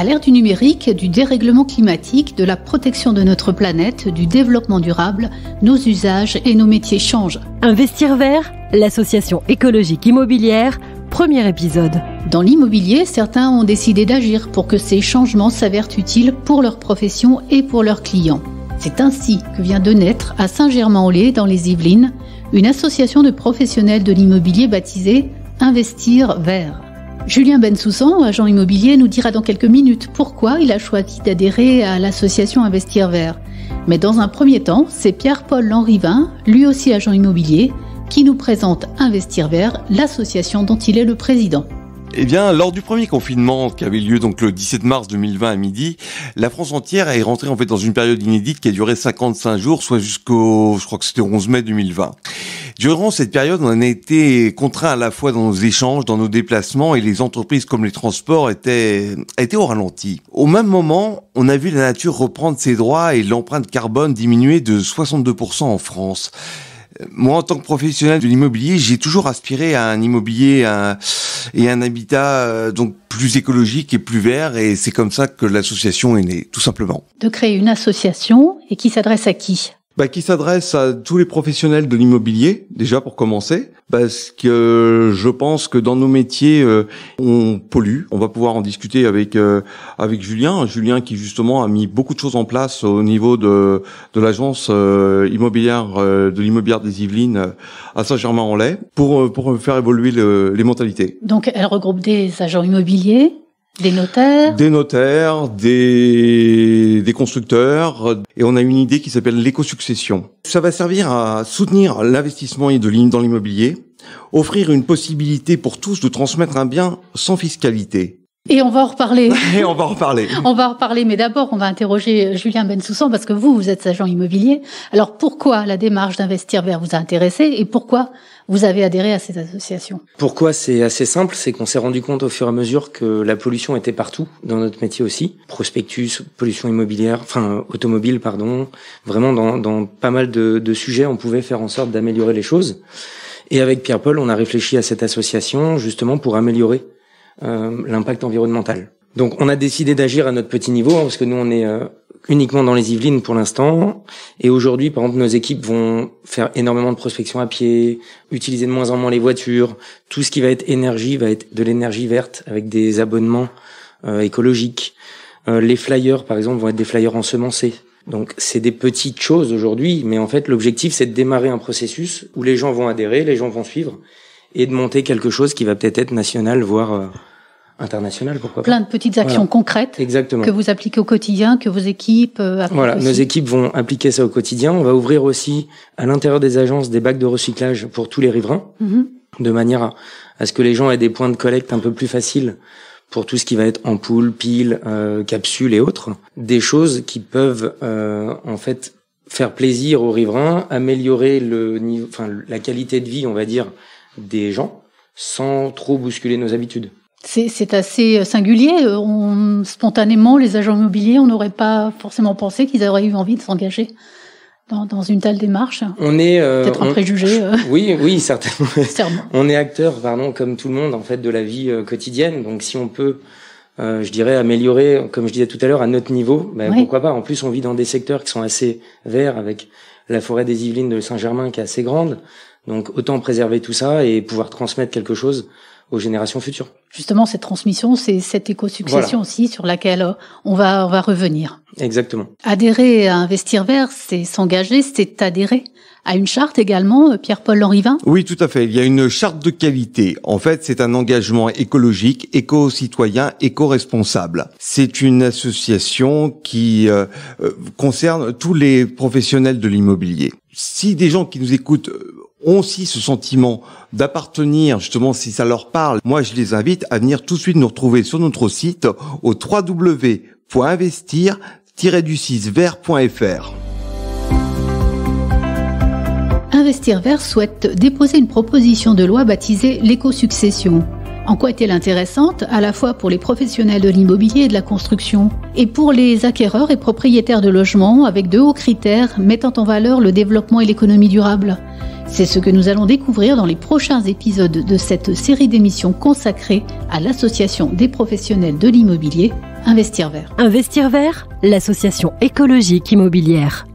l'ère du numérique, du dérèglement climatique, de la protection de notre planète, du développement durable, nos usages et nos métiers changent. Investir Vert, l'association écologique immobilière, premier épisode. Dans l'immobilier, certains ont décidé d'agir pour que ces changements s'avèrent utiles pour leur profession et pour leurs clients. C'est ainsi que vient de naître à Saint-Germain-en-Laye, dans les Yvelines, une association de professionnels de l'immobilier baptisée Investir Vert. Julien Bensoussan, agent immobilier, nous dira dans quelques minutes pourquoi il a choisi d'adhérer à l'association Investir Vert. Mais dans un premier temps, c'est Pierre-Paul Lanrivin, lui aussi agent immobilier, qui nous présente Investir Vert, l'association dont il est le président. Eh bien, lors du premier confinement qui avait lieu donc le 17 mars 2020 à midi, la France entière est rentrée en fait dans une période inédite qui a duré 55 jours, soit jusqu'au, je crois que c'était 11 mai 2020. Durant cette période, on a été contraints à la fois dans nos échanges, dans nos déplacements, et les entreprises comme les transports étaient au ralenti. Au même moment, on a vu la nature reprendre ses droits et l'empreinte carbone diminuer de 62% en France. Moi, en tant que professionnel de l'immobilier, j'ai toujours aspiré à un immobilier et un habitat donc plus écologique et plus vert, et c'est comme ça que l'association est née, tout simplement. De créer une association et qui s'adresse à qui ? Qui s'adresse à tous les professionnels de l'immobilier, déjà pour commencer, parce que je pense que dans nos métiers, on pollue. On va pouvoir en discuter avec Julien qui justement a mis beaucoup de choses en place au niveau de l'agence immobilière de l'immobilière des Yvelines à Saint-Germain-en-Laye pour faire évoluer les mentalités. Donc elle regroupe des agents immobiliers, des notaires, des constructeurs, et on a une idée qui s'appelle l'éco-succession. Ça va servir à soutenir l'investissement dans l'immobilier, offrir une possibilité pour tous de transmettre un bien sans fiscalité. Et on va en reparler. On va en reparler, mais d'abord, on va interroger Julien Bensoussan, parce que vous êtes agent immobilier. Alors, pourquoi la démarche d'Investir Vert vous a intéressé et pourquoi vous avez adhéré à cette association ? Pourquoi ? C'est assez simple, c'est qu'on s'est rendu compte au fur et à mesure que la pollution était partout, dans notre métier aussi. Prospectus, pollution immobilière, automobile, Vraiment, dans pas mal de sujets, on pouvait faire en sorte d'améliorer les choses. Et avec Pierre-Paul, on a réfléchi à cette association, justement, pour améliorer l'impact environnemental. Donc on a décidé d'agir à notre petit niveau, parce que nous on est uniquement dans les Yvelines pour l'instant, et aujourd'hui par exemple nos équipes vont faire énormément de prospection à pied, utiliser de moins en moins les voitures, tout ce qui va être énergie va être de l'énergie verte avec des abonnements écologiques. Les flyers par exemple vont être des flyers ensemencés. Donc c'est des petites choses aujourd'hui, mais en fait l'objectif c'est de démarrer un processus où les gens vont adhérer, les gens vont suivre, et de monter quelque chose qui va peut-être être national, voire international, pourquoi pas. Plein de petites actions concrètes. Exactement. Que vous appliquez au quotidien, que vos équipes appliquent aussi. Nos équipes vont appliquer ça au quotidien. On va ouvrir aussi à l'intérieur des agences des bacs de recyclage pour tous les riverains, de manière à ce que les gens aient des points de collecte un peu plus faciles pour tout ce qui va être ampoules, piles, capsules et autres. Des choses qui peuvent en fait faire plaisir aux riverains, améliorer la qualité de vie, on va dire, des gens, sans trop bousculer nos habitudes. C'est assez singulier. Spontanément, les agents immobiliers, on n'aurait pas forcément pensé qu'ils auraient eu envie de s'engager dans une telle démarche. On est peut-être un préjugé. Oui, certainement. On est acteur, comme tout le monde, en fait, de la vie quotidienne. Donc, si on peut, je dirais, améliorer, comme je disais tout à l'heure, à notre niveau, pourquoi pas. En plus, on vit dans des secteurs qui sont assez verts, avec la forêt des Yvelines de Saint-Germain qui est assez grande. Donc, autant préserver tout ça et pouvoir transmettre quelque chose aux générations futures. Justement, cette transmission, c'est cette éco-succession aussi sur laquelle on va revenir. Exactement. Adhérer à Investir Vert, c'est s'engager, c'est adhérer à une charte également, Pierre-Paul Lanrivin ? Oui, tout à fait. Il y a une charte de qualité. En fait, c'est un engagement écologique, éco-citoyen, éco-responsable. C'est une association qui concerne tous les professionnels de l'immobilier. Si des gens qui nous écoutent ont aussi ce sentiment d'appartenir, justement, si ça leur parle, moi je les invite à venir tout de suite nous retrouver sur notre site au www.investir-vert.fr. Investir Vert souhaite déposer une proposition de loi baptisée l'éco-succession. En quoi est-elle intéressante, à la fois pour les professionnels de l'immobilier et de la construction, et pour les acquéreurs et propriétaires de logements avec de hauts critères mettant en valeur le développement et l'économie durable ? C'est ce que nous allons découvrir dans les prochains épisodes de cette série d'émissions consacrée à l'association des professionnels de l'immobilier, Investir Vert. Investir Vert, l'association écologique immobilière.